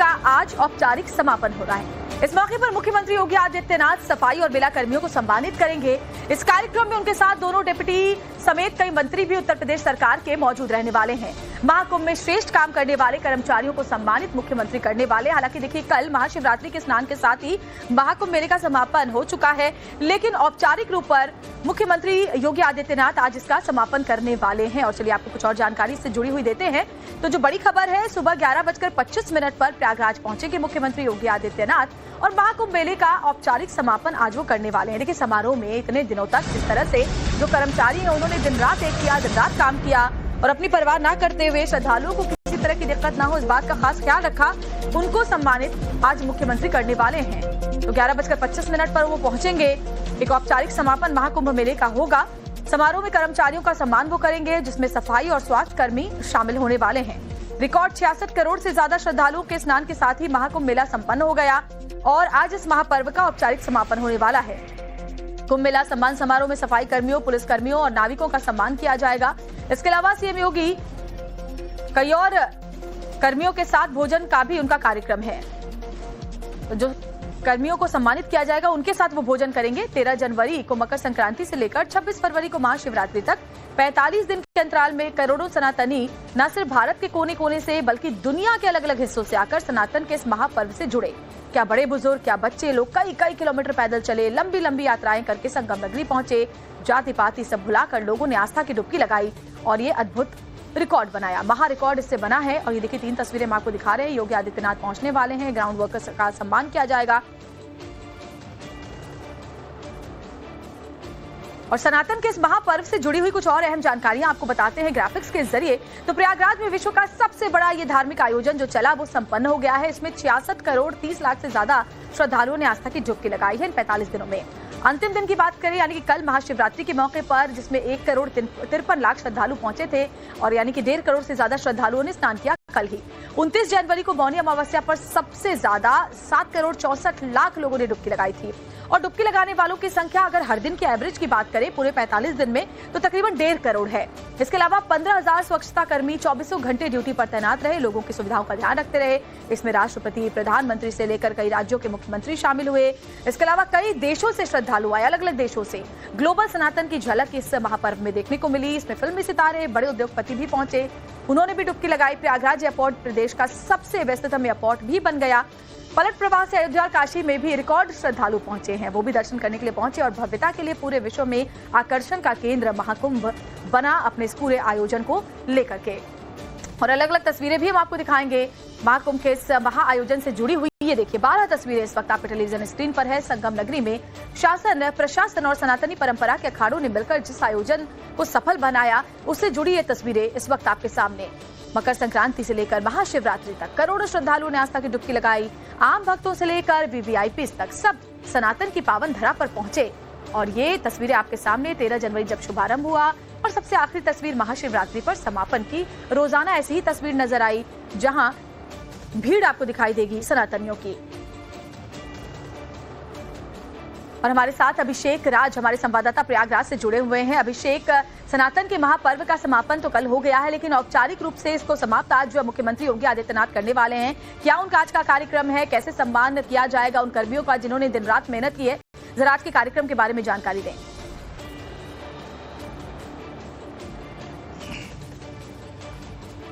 का आज औपचारिक समापन हो रहा है। इस मौके पर मुख्यमंत्री योगी आदित्यनाथ सफाई और मेला कर्मियों को सम्मानित करेंगे। इस कार्यक्रम में उनके साथ दोनों डिप्टी समेत कई मंत्री भी उत्तर प्रदेश सरकार के मौजूद रहने वाले हैं। महाकुंभ में श्रेष्ठ काम करने वाले कर्मचारियों को सम्मानित मुख्यमंत्री करने वाले। हालांकि देखिए, कल महाशिवरात्रि के स्नान के साथ ही महाकुंभ मेले का समापन हो चुका है, लेकिन औपचारिक रूप पर मुख्यमंत्री योगी आदित्यनाथ आज इसका समापन करने वाले हैं। और चलिए आपको कुछ और जानकारी इससे जुड़ी हुई देते हैं। तो जो बड़ी खबर है, सुबह 11:25 पर प्रयागराज पहुंचेंगे मुख्यमंत्री योगी आदित्यनाथ और महाकुंभ मेले का औपचारिक समापन आज वो करने वाले हैं। देखिए, समारोह में इतने दिनों तक जिस तरह से जो कर्मचारी हैं उन्होंने दिन रात एक किया, दिन रात काम किया और अपनी परवाह न करते हुए श्रद्धालुओं को किसी तरह की दिक्कत न हो इस बात का खास ख्याल रखा, उनको सम्मानित आज मुख्यमंत्री करने वाले हैं। तो 11:25 पर वो पहुंचेंगे। एक औपचारिक समापन महाकुंभ मेले का होगा। समारोह में कर्मचारियों का सम्मान वो करेंगे, जिसमें सफाई और स्वास्थ्य कर्मी शामिल होने वाले हैं। रिकॉर्ड 66 करोड़ से ज्यादा श्रद्धालुओं के स्नान के साथ ही महाकुंभ मेला संपन्न हो गया और आज इस महापर्व का औपचारिक समापन होने वाला है। कुंभ मेला सम्मान समारोह में सफाई कर्मियों, पुलिस कर्मियों और नाविकों का सम्मान किया जाएगा। इसके अलावा सीएम योगी कई और कर्मियों के साथ भोजन का भी उनका कार्यक्रम है। तो जो कर्मियों को सम्मानित किया जाएगा उनके साथ वो भोजन करेंगे। 13 जनवरी को मकर संक्रांति से लेकर 26 फरवरी को महाशिवरात्रि तक 45 दिन के अंतराल में करोड़ों सनातनी न सिर्फ भारत के कोने कोने से बल्कि दुनिया के अलग अलग हिस्सों से आकर सनातन के इस महापर्व से जुड़े। क्या बड़े बुजुर्ग, क्या बच्चे लोग कई किलोमीटर पैदल चले, लंबी लंबी यात्राएं करके संगम नगरी पहुंचे। जाति पाति सब भुलाकर लोगों ने आस्था की डुबकी लगाई और ये अद्भुत रिकॉर्ड बनाया। महा रिकॉर्ड इससे बना है। और ये देखिए, 3 तस्वीरें हम आपको दिखा रहे हैं। योगी आदित्यनाथ पहुंचने वाले हैं, ग्राउंड वर्कर्स का सम्मान किया जाएगा और सनातन के इस महापर्व से जुड़ी हुई कुछ और अहम जानकारियां आपको बताते हैं ग्राफिक्स के जरिए। तो प्रयागराज में विश्व का सबसे बड़ा ये धार्मिक आयोजन जो चला वो संपन्न हो गया है। इसमें 66 करोड़ 30 लाख से ज्यादा श्रद्धालुओं ने आस्था की डुबकी लगाई है इन 45 दिनों में। अंतिम दिन की बात करें, यानी कि कल महाशिवरात्रि के मौके पर, जिसमें 1 करोड़ 53 लाख श्रद्धालु पहुंचे थे और यानी कि 1.5 करोड़ से ज्यादा श्रद्धालुओं ने स्नान किया कल ही। 29 जनवरी को मौनी अमावस्या पर सबसे ज्यादा 7 करोड़ 64 लाख लोगों ने डुबकी लगाई थी। और डुबकी लगाने वालों की संख्या अगर हर दिन के एवरेज की बात करें पूरे 45 दिन में तो तकरीबन 1.5 करोड़ है। इसके अलावा 15,000 स्वच्छता कर्मी 24 घंटे ड्यूटी पर तैनात रहे, लोगों की सुविधाओं का ध्यान रखते रहे। इसमें राष्ट्रपति, प्रधानमंत्री से लेकर कई राज्यों के मुख्यमंत्री शामिल हुए। इसके अलावा कई देशों से श्रद्धालु आए, अलग अलग देशों से। ग्लोबल सनातन की झलक इस महापर्व में देखने को मिली। इसमें फिल्मी सितारे, बड़े उद्योगपति भी पहुंचे, उन्होंने भी डुबकी लगाई। प्रयागराज एयरपोर्ट प्रदेश का सबसे व्यस्ततम एयरपोर्ट भी बन गया। पलट प्रवाह से अयोध्या और काशी में भी रिकॉर्ड श्रद्धालु पहुंचे हैं, वो भी दर्शन करने के लिए पहुंचे और भव्यता के लिए पूरे विश्व में आकर्षण का केंद्र महाकुंभ बना अपने इस पूरे आयोजन को लेकर के। और अलग अलग तस्वीरें भी हम आपको दिखाएंगे महाकुंभ के इस महा आयोजन से जुड़ी हुई। ये देखिए, 12 तस्वीरें इस वक्त आपके टेलीविजन स्क्रीन पर है। संगम नगरी में शासन, प्रशासन और सनातनी परंपरा के अखाड़ों ने मिलकर जिस आयोजन को सफल बनाया उससे जुड़ी ये तस्वीरें इस वक्त आपके सामने। मकर संक्रांति से लेकर महाशिवरात्रि तक करोड़ों श्रद्धालुओं ने आस्था की डुबकी लगाई। आम भक्तों से लेकर वीवीआईपी तक सब सनातन की पावन धरा पर पहुंचे। और ये तस्वीरें आपके सामने 13 जनवरी जब शुभारंभ हुआ और सबसे आखिरी तस्वीर महाशिवरात्रि पर समापन की। रोजाना ऐसी ही तस्वीर नजर आई जहां भीड़ आपको दिखाई देगी सनातनियों की। और हमारे साथ अभिषेक राज, हमारे संवाददाता प्रयागराज से जुड़े हुए हैं। अभिषेक, सनातन के महापर्व का समापन तो कल हो गया है, लेकिन औपचारिक रूप से इसको समाप्त आज जो मुख्यमंत्री योगी आदित्यनाथ करने वाले हैं। क्या उनका आज का कार्यक्रम है, कैसे सम्मान किया जाएगा उन कर्मियों का जिन्होंने दिन रात मेहनत की है? जरा आज के कार्यक्रम के बारे में जानकारी दें।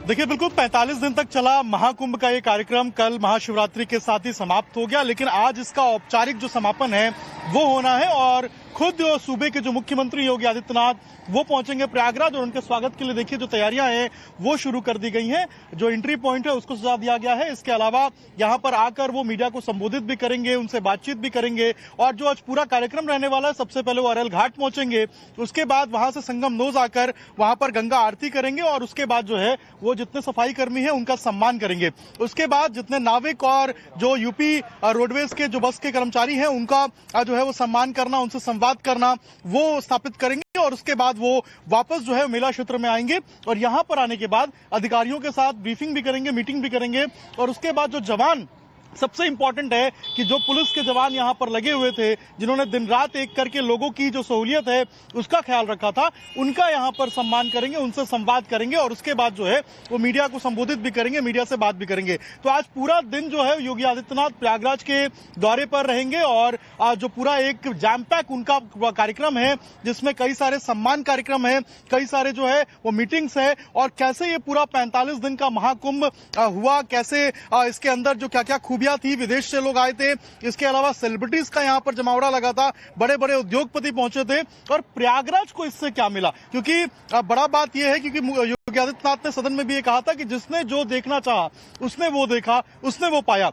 देखिए, बिल्कुल 45 दिन तक चला महाकुंभ का ये कार्यक्रम कल महाशिवरात्रि के साथ ही समाप्त हो गया, लेकिन आज इसका औपचारिक जो समापन है वो होना है। और खुद सूबे के जो मुख्यमंत्री योगी आदित्यनाथ वो पहुंचेंगे प्रयागराज और उनके स्वागत के लिए देखिए जो तैयारियां हैं वो शुरू कर दी गई हैं। जो एंट्री पॉइंट है उसको सजा दिया गया है। इसके अलावा यहां पर आकर वो मीडिया को संबोधित भी करेंगे, उनसे बातचीत भी करेंगे। और जो आज पूरा कार्यक्रम रहने वाला है, सबसे पहले वो अरल घाट पहुंचेंगे, उसके बाद वहां से संगम नोज आकर वहां पर गंगा आरती करेंगे और उसके बाद जो है वो जितने सफाई कर्मी है उनका सम्मान करेंगे। उसके बाद जितने नाविक और जो यूपी रोडवेज के जो बस के कर्मचारी हैं उनका जो है वो सम्मान करना, उनसे संवाद करना वो स्थापित करेंगे। और उसके बाद वो वापस जो है मेला क्षेत्र में आएंगे और यहां पर आने के बाद अधिकारियों के साथ ब्रीफिंग भी करेंगे, मीटिंग भी करेंगे। और उसके बाद जो जवान सबसे इंपॉर्टेंट है कि जो पुलिस के जवान यहाँ पर लगे हुए थे, जिन्होंने दिन रात एक करके लोगों की जो सहूलियत है उसका ख्याल रखा था, उनका यहाँ पर सम्मान करेंगे, उनसे संवाद करेंगे और उसके बाद जो है वो मीडिया को संबोधित भी करेंगे, मीडिया से बात भी करेंगे। तो आज पूरा दिन जो है योगी आदित्यनाथ प्रयागराज के दौरे पर रहेंगे और जो पूरा एक जैम पैक उनका कार्यक्रम है, जिसमें कई सारे सम्मान कार्यक्रम है, कई सारे जो है वो मीटिंग्स है और कैसे ये पूरा 45 दिन का महाकुंभ हुआ, कैसे इसके अंदर जो क्या क्या खूबियां थी, विदेश से लोग आए थे, इसके अलावा सेलिब्रिटीज का यहाँ पर जमावड़ा लगा था, बड़े बड़े उद्योगपति पहुंचे थे और प्रयागराज को इससे क्या मिला। क्योंकि बड़ा बात यह है क्योंकि योगी आदित्यनाथ ने सदन में भी ये कहा था कि जिसने जो देखना चाहा उसने वो देखा, उसने वो पाया।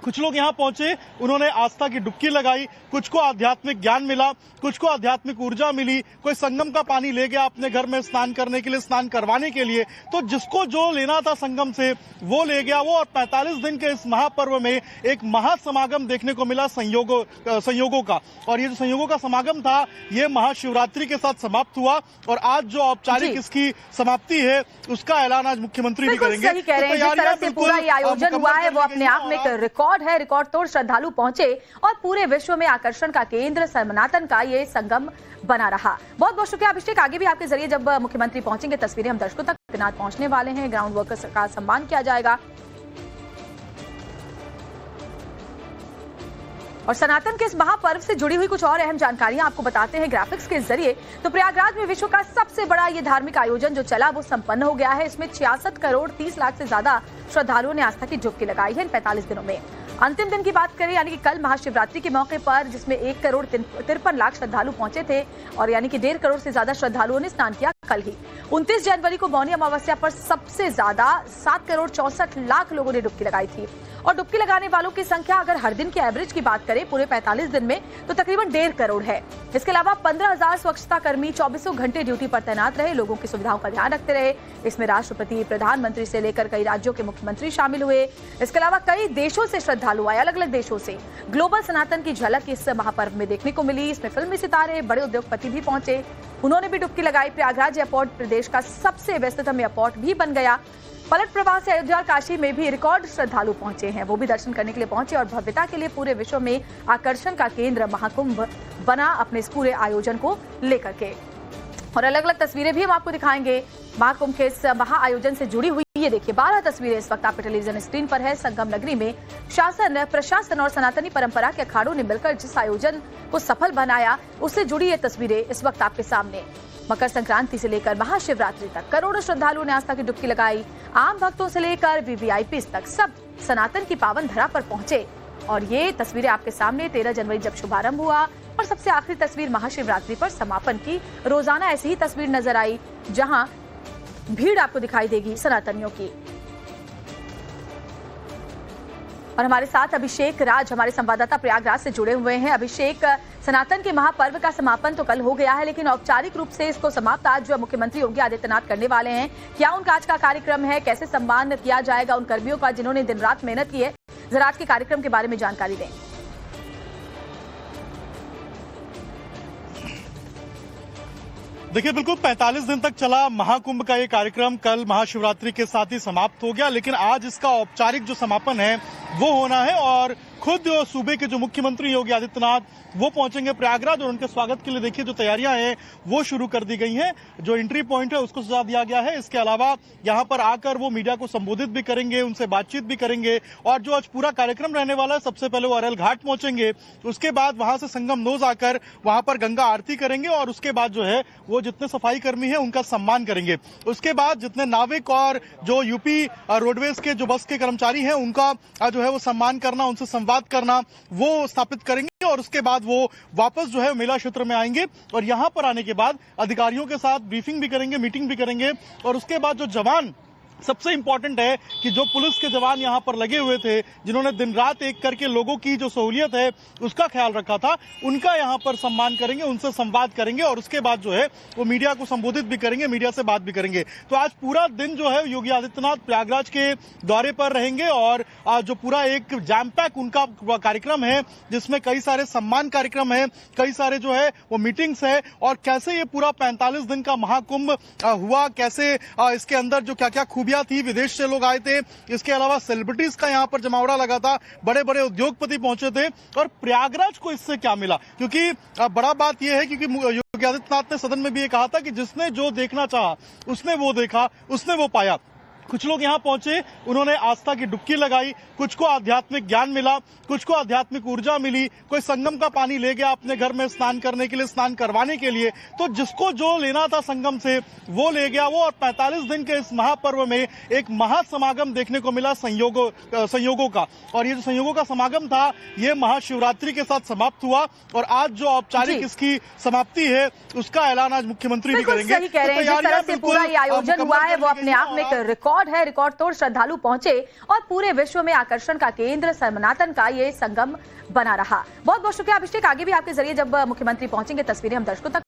कुछ लोग यहाँ पहुंचे, उन्होंने आस्था की डुबकी लगाई, कुछ को आध्यात्मिक ज्ञान मिला, कुछ को आध्यात्मिक ऊर्जा मिली, कोई संगम का पानी ले गया अपने घर में स्नान करने के लिए, स्नान करवाने के लिए। तो जिसको जो लेना था संगम से वो ले गया वो। और 45 दिन के इस महापर्व में एक महासमागम देखने को मिला संयोगों का। और ये जो संयोगों का समागम था ये महाशिवरात्रि के साथ समाप्त हुआ और आज जो औपचारिक इसकी समाप्ति है उसका ऐलान आज मुख्यमंत्री भी करेंगे। सही कह रहे हैं, जिस तरह से पूरा ये आयोजन हुआ है वो अपने आप में एक रिकॉर्ड है। रिकॉर्ड तोड़ श्रद्धालु पहुंचे और पूरे विश्व में आकर्षण का केंद्र सनातन का ये संगम बना रहा। बहुत बहुत शुक्रिया अभिषेक। आगे भी आपके जरिए जब मुख्यमंत्री पहुंचेंगे तस्वीरें हम दर्शकों तक पहुंचने वाले हैं। ग्राउंड वर्कर्स का सम्मान किया जाएगा और सनातन के इस महापर्व से जुड़ी हुई कुछ और अहम जानकारियां आपको बताते हैं ग्राफिक्स के जरिए। तो प्रयागराज में विश्व का सबसे बड़ा ये धार्मिक आयोजन जो चला वो संपन्न हो गया है। इसमें 66 करोड़ 30 लाख से ज्यादा श्रद्धालुओं ने आस्था की डुबकी लगाई है इन 45 दिनों में। अंतिम दिन की बात करें यानी कि कल महाशिवरात्रि के मौके पर जिसमें 1 करोड़ 53 लाख श्रद्धालु पहुंचे थे और यानी कि 1.5 करोड़ से ज्यादा श्रद्धालुओं ने स्नान किया कल ही। 29 जनवरी को मौनी अमावस्या पर सबसे ज्यादा 7 करोड़ 64 लाख लोगों ने डुबकी लगाई थी। और डुबकी लगाने वालों की संख्या अगर हर दिन की एवरेज की बात करें पूरे 45 दिन में तो तकरीबन 1.5 करोड़ है। इसके अलावा 15,000 स्वच्छता कर्मी 24 घंटे ड्यूटी पर तैनात रहे, लोगों की सुविधाओं का ध्यान रखते रहे। इसमें राष्ट्रपति, प्रधानमंत्री से लेकर कई राज्यों के मुख्यमंत्री शामिल हुए। इसके अलावा कई देशों से श्रद्धालु आए, अलग अलग देशों से। ग्लोबल सनातन की झलक इस महापर्व में देखने को मिली। इसमें फिल्मी सितारे, बड़े उद्योगपति भी पहुंचे, उन्होंने भी डुबकी लगाई। प्रयागराज एयरपोर्ट प्रदेश का सबसे व्यस्ततम एयरपोर्ट भी बन गया। पलट प्रवाह से अयोध्या और काशी में भी रिकॉर्ड श्रद्धालु पहुंचे हैं, वो भी दर्शन करने के लिए पहुंचे और भव्यता के लिए पूरे विश्व में आकर्षण का केंद्र महाकुंभ बना अपने इस पूरे आयोजन को लेकर के। और अलग अलग तस्वीरें भी हम आपको दिखाएंगे महाकुंभ के इस महाआयोजन से जुड़ी हुई। ये देखिए 12 तस्वीरें इस वक्त आपके टेलीविजन स्क्रीन पर है। संगम नगरी में शासन, प्रशासन और सनातनी परंपरा के अखाड़ों ने मिलकर जिस आयोजन को सफल बनाया उससे जुड़ी ये तस्वीरें इस वक्त आपके सामने। मकर संक्रांति से लेकर महाशिवरात्रि तक करोड़ों श्रद्धालुओं ने आस्था की डुबकी लगाई। आम भक्तों से लेकर वीवीआईपी तक सब सनातन की पावन धरा पर पहुंचे और ये तस्वीरें आपके सामने 13 जनवरी जब शुभारंभ हुआ और सबसे आखिरी तस्वीर महाशिवरात्रि पर समापन की। रोजाना ऐसी ही तस्वीर नजर आई जहां भीड़ आपको दिखाई देगी सनातनियों की। और हमारे साथ अभिषेक राज हमारे संवाददाता प्रयागराज से जुड़े हुए हैं। अभिषेक, सनातन के महापर्व का समापन तो कल हो गया है लेकिन औपचारिक रूप से इसको समाप्त आज जो मुख्यमंत्री योगी आदित्यनाथ करने वाले हैं, क्या उनका आज का कार्यक्रम है, कैसे सम्मान किया जाएगा उन कर्मियों का जिन्होंने दिन रात मेहनत की है, जरा आज के कार्यक्रम के बारे में जानकारी दें। देखिए बिल्कुल 45 दिन तक चला महाकुंभ का ये कार्यक्रम कल महाशिवरात्रि के साथ ही समाप्त हो गया, लेकिन आज इसका औपचारिक जो समापन है वो होना है और खुद सूबे के जो मुख्यमंत्री योगी आदित्यनाथ वो पहुंचेंगे प्रयागराज और उनके स्वागत के लिए देखिए जो तैयारियां हैं वो शुरू कर दी गई हैं। जो एंट्री पॉइंट है उसको सजा दिया गया है। इसके अलावा यहां पर आकर वो मीडिया को संबोधित भी करेंगे, उनसे बातचीत भी करेंगे और जो आज पूरा कार्यक्रम रहने वाला है सबसे पहले वो अरल घाट पहुंचेंगे, उसके बाद वहां से संगम नोज आकर वहां पर गंगा आरती करेंगे और उसके बाद जो है वो जितने सफाई कर्मी है उनका सम्मान करेंगे। उसके बाद जितने नाविक और जो यूपी रोडवेज के जो बस के कर्मचारी हैं उनका जो है वो सम्मान करना, उनसे संवाद करना वो स्थापित करेंगे और उसके बाद वो वापस जो है मेला क्षेत्र में आएंगे और यहां पर आने के बाद अधिकारियों के साथ ब्रीफिंग भी करेंगे, मीटिंग भी करेंगे और उसके बाद जो जवान, सबसे इंपॉर्टेंट है कि जो पुलिस के जवान यहाँ पर लगे हुए थे, जिन्होंने दिन रात एक करके लोगों की जो सहूलियत है उसका ख्याल रखा था, उनका यहाँ पर सम्मान करेंगे, उनसे संवाद करेंगे और उसके बाद जो है वो मीडिया को संबोधित भी करेंगे, मीडिया से बात भी करेंगे। तो आज पूरा दिन जो है योगी आदित्यनाथ प्रयागराज के दौरे पर रहेंगे और जो पूरा एक जैम पैक उनका कार्यक्रम है जिसमें कई सारे सम्मान कार्यक्रम है, कई सारे जो है वो मीटिंग्स है और कैसे ये पूरा 45 दिन का महाकुंभ हुआ, कैसे इसके अंदर जो क्या क्या खूबियां खूबियां थी, विदेश से लोग आए थे, इसके अलावा सेलिब्रिटीज का यहाँ पर जमावड़ा लगा था, बड़े बड़े उद्योगपति पहुंचे थे। और प्रयागराज को इससे क्या मिला, क्योंकि बड़ा बात यह है क्योंकि योगी आदित्यनाथ ने सदन में भी ये कहा था कि जिसने जो देखना चाहा उसने वो देखा, उसने वो पाया। कुछ लोग यहाँ पहुंचे, उन्होंने आस्था की डुबकी लगाई, कुछ को आध्यात्मिक ज्ञान मिला, कुछ को आध्यात्मिक ऊर्जा मिली, कोई संगम का पानी ले गया अपने घर में स्नान करने के लिए, स्नान करवाने के लिए। तो जिसको जो लेना था संगम से वो ले गया वो। और 45 दिन के इस महापर्व में एक महासमागम देखने को मिला संयोगों का। और ये जो संयोगों का समागम था ये महाशिवरात्रि के साथ समाप्त हुआ। और आज जो औपचारिक इसकी समाप्ति है उसका ऐलान आज मुख्यमंत्री भी करेंगे। सही कह रहे हैं, जिस तरह से पूरा ये आयोजन हुआ है वो अपने आप में एक रिकॉर्ड है। रिकॉर्ड तोड़ श्रद्धालु पहुंचे और पूरे विश्व में आकर्षण का केंद्र सनातन का ये संगम बना रहा। बहुत बहुत शुक्रिया अभिषेक। आगे भी आपके जरिए जब मुख्यमंत्री पहुंचेंगे तस्वीरें हम दर्शकों तक